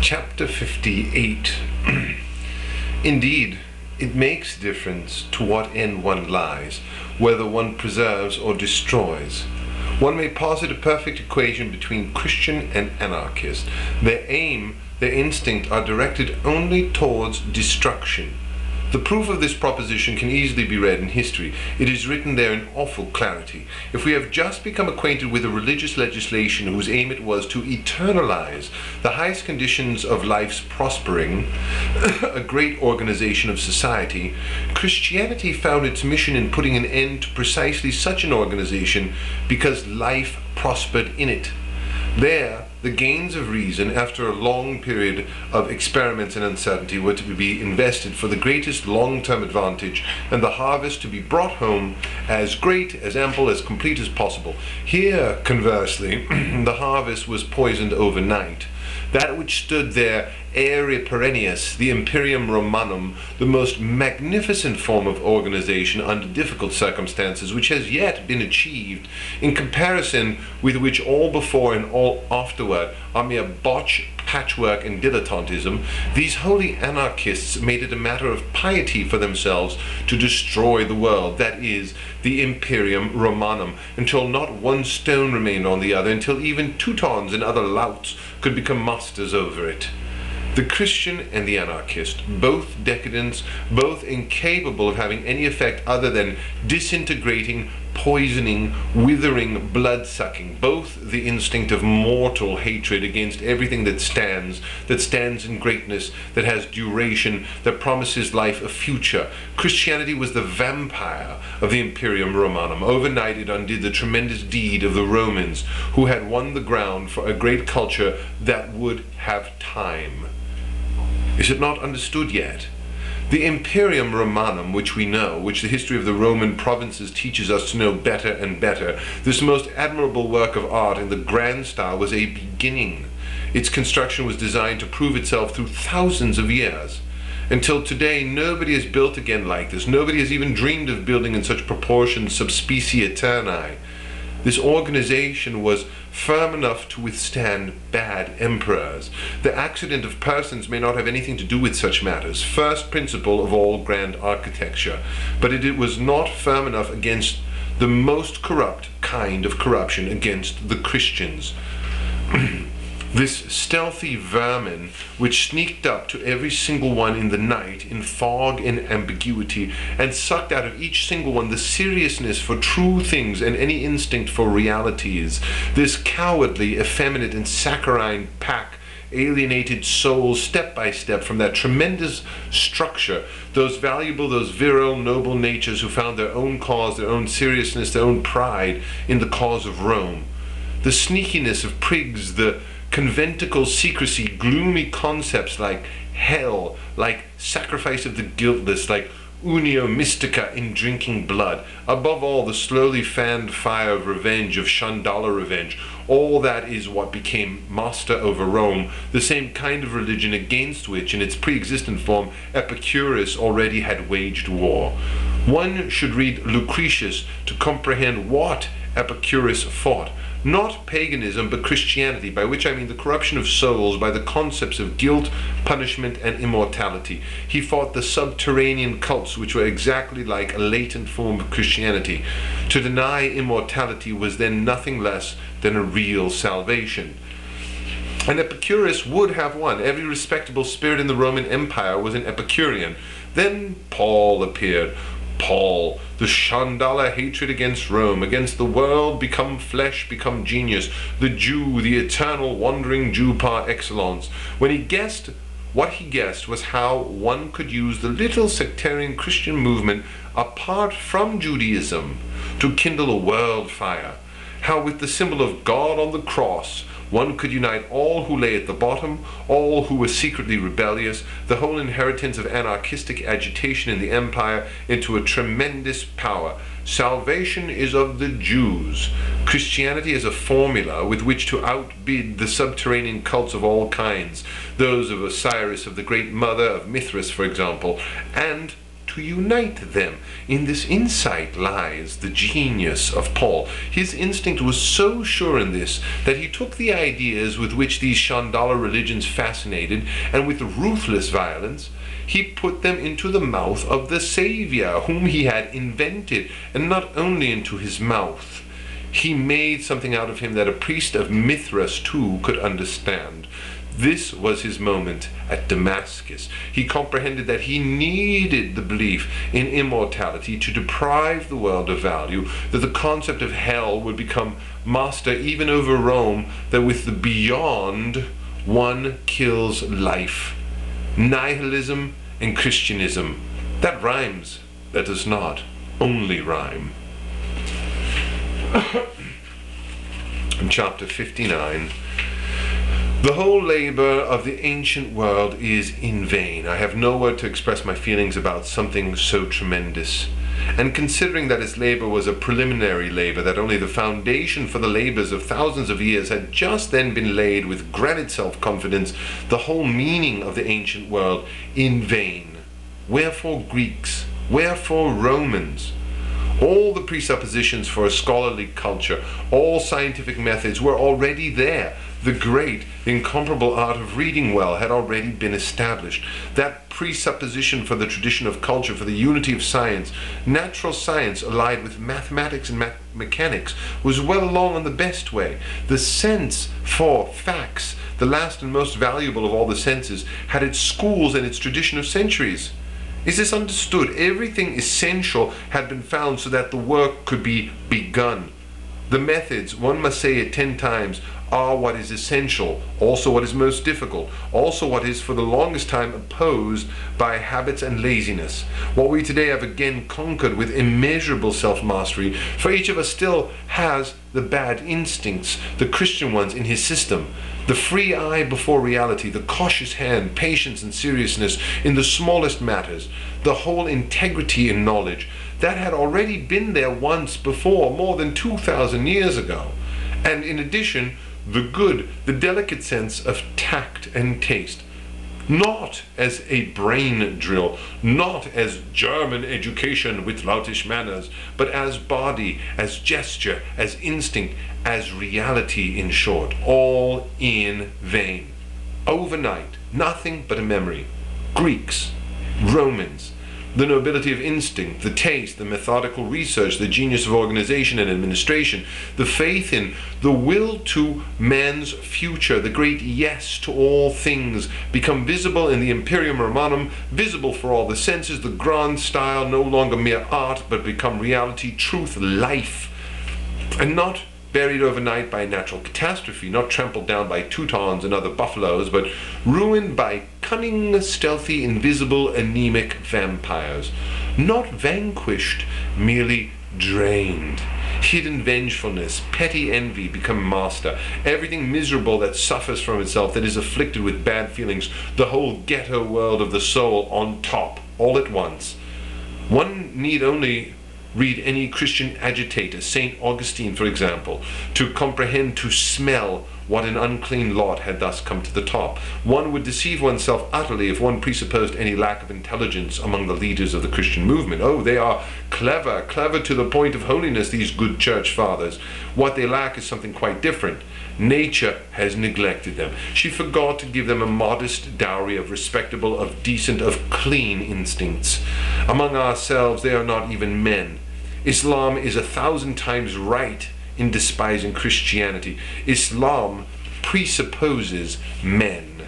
Chapter 58. Indeed, it makes difference to what end one lies, whether one preserves or destroys. One may posit a perfect equation between Christian and anarchist. Their aim, their instinct are directed only towards destruction. The proof of this proposition can easily be read in history. It is written there in awful clarity. If we have just become acquainted with a religious legislation whose aim it was to eternalize the highest conditions of life's prospering, a great organization of society, Christianity found its mission in putting an end to precisely such an organization because life prospered in it. There, the gains of reason, after a long period of experiments and uncertainty, were to be invested for the greatest long-term advantage, and the harvest to be brought home as great, as ample, as complete as possible. Here, conversely, the harvest was poisoned overnight. That which stood there ere perennius, the Imperium Romanum, the most magnificent form of organization under difficult circumstances which has yet been achieved, in comparison with which all before and all afterward are mere botch, patchwork, and dilettantism, these holy anarchists made it a matter of piety for themselves to destroy the world, that is, the Imperium Romanum, until not one stone remained on the other, until even Teutons and other louts could become masters over it. The Christian and the anarchist, both decadents, both incapable of having any effect other than disintegrating, poisoning, withering, blood-sucking, both the instinct of mortal hatred against everything that stands in greatness, that has duration, that promises life a future. Christianity was the vampire of the Imperium Romanum. Overnight it undid the tremendous deed of the Romans, who had won the ground for a great culture that would have time. Is it not understood yet? The Imperium Romanum, which we know, which the history of the Roman provinces teaches us to know better and better, this most admirable work of art in the grand style, was a beginning. Its construction was designed to prove itself through thousands of years. Until today, nobody has built again like this. Nobody has even dreamed of building in such proportions sub specie aeterni. This organization was firm enough to withstand bad emperors. The accident of persons may not have anything to do with such matters, first principle of all grand architecture, but it was not firm enough against the most corrupt kind of corruption, against the Christians. This stealthy vermin which sneaked up to every single one in the night in fog and ambiguity, and sucked out of each single one the seriousness for true things and any instinct for realities. This cowardly, effeminate, and saccharine pack alienated souls step by step from that tremendous structure, those valuable, those virile, noble natures who found their own cause, their own seriousness, their own pride in the cause of Rome. The sneakiness of prigs, the conventicle secrecy, gloomy concepts like hell, like sacrifice of the guiltless, like unio mystica in drinking blood, above all the slowly fanned fire of revenge, of Chandala revenge, all that is what became master over Rome, the same kind of religion against which, in its pre-existent form, Epicurus already had waged war. One should read Lucretius to comprehend what Epicurus fought. Not paganism, but Christianity, by which I mean the corruption of souls by the concepts of guilt, punishment, and immortality. He fought the subterranean cults, which were exactly like a latent form of Christianity. To deny immortality was then nothing less than a real salvation. And Epicurus would have won. Every respectable spirit in the Roman Empire was an Epicurean. Then Paul appeared. Paul, the Chandala hatred against Rome, against the world become flesh, become genius, the Jew, the eternal wandering Jew par excellence. When he guessed, what he guessed was how one could use the little sectarian Christian movement apart from Judaism to kindle a world fire. How with the symbol of God on the cross, one could unite all who lay at the bottom, all who were secretly rebellious, the whole inheritance of anarchistic agitation in the empire, into a tremendous power. Salvation is of the Jews. Christianity is a formula with which to outbid the subterranean cults of all kinds, those of Osiris, of the Great Mother, of Mithras, for example, and to unite them. In this insight lies the genius of Paul. His instinct was so sure in this that he took the ideas with which these Chandala religions fascinated, and with ruthless violence, he put them into the mouth of the Savior, whom he had invented, and not only into his mouth. He made something out of him that a priest of Mithras too could understand. This was his moment at Damascus. He comprehended that he needed the belief in immortality to deprive the world of value, that the concept of hell would become master even over Rome, that with the beyond one kills life. Nihilism and Christianism. That rhymes, that does not only rhyme. In chapter 59, the whole labor of the ancient world is in vain. I have no word to express my feelings about something so tremendous. And considering that its labor was a preliminary labor, that only the foundation for the labors of thousands of years had just then been laid with granite self-confidence, the whole meaning of the ancient world in vain. Wherefore Greeks? Wherefore Romans? All the presuppositions for a scholarly culture, all scientific methods were already there. The great, incomparable art of reading well had already been established. That presupposition for the tradition of culture, for the unity of science, natural science allied with mathematics and mechanics, was well along on the best way. The sense for facts, the last and most valuable of all the senses, had its schools and its tradition of centuries. Is this understood? Everything essential had been found so that the work could be begun. The methods, one must say it 10 times, are what is essential, also what is most difficult, also what is for the longest time opposed by habits and laziness. What we today have again conquered with immeasurable self-mastery, for each of us still has the bad instincts, the Christian ones in his system. The free eye before reality, the cautious hand, patience and seriousness in the smallest matters, the whole integrity in knowledge, that had already been there once before, more than 2,000 years ago. And in addition, the good, the delicate sense of tact and taste, not as a brain drill, not as German education with loutish manners, but as body, as gesture, as instinct, as reality, in short, all in vain. Overnight, nothing but a memory. Greeks, Romans, the nobility of instinct, the taste, the methodical research, the genius of organization and administration, the faith in, the will to man's future, the great yes to all things, become visible in the Imperium Romanum, visible for all the senses, the grand style, no longer mere art, but become reality, truth, life, and not buried overnight by a natural catastrophe, not trampled down by Teutons and other buffaloes, but ruined by cunning, stealthy, invisible, anemic vampires. Not vanquished, merely drained. Hidden vengefulness, petty envy become master. Everything miserable that suffers from itself, that is afflicted with bad feelings, the whole ghetto world of the soul on top, all at once. One need only read any Christian agitator, St. Augustine for example, to comprehend, to smell what an unclean lot had thus come to the top. One would deceive oneself utterly if one presupposed any lack of intelligence among the leaders of the Christian movement. Oh, they are clever, clever to the point of holiness, these good church fathers. What they lack is something quite different. Nature has neglected them. She forgot to give them a modest dowry of respectable, of decent, of clean instincts. Among ourselves, they are not even men. Islam is 1,000 times right in despising Christianity. Islam presupposes men.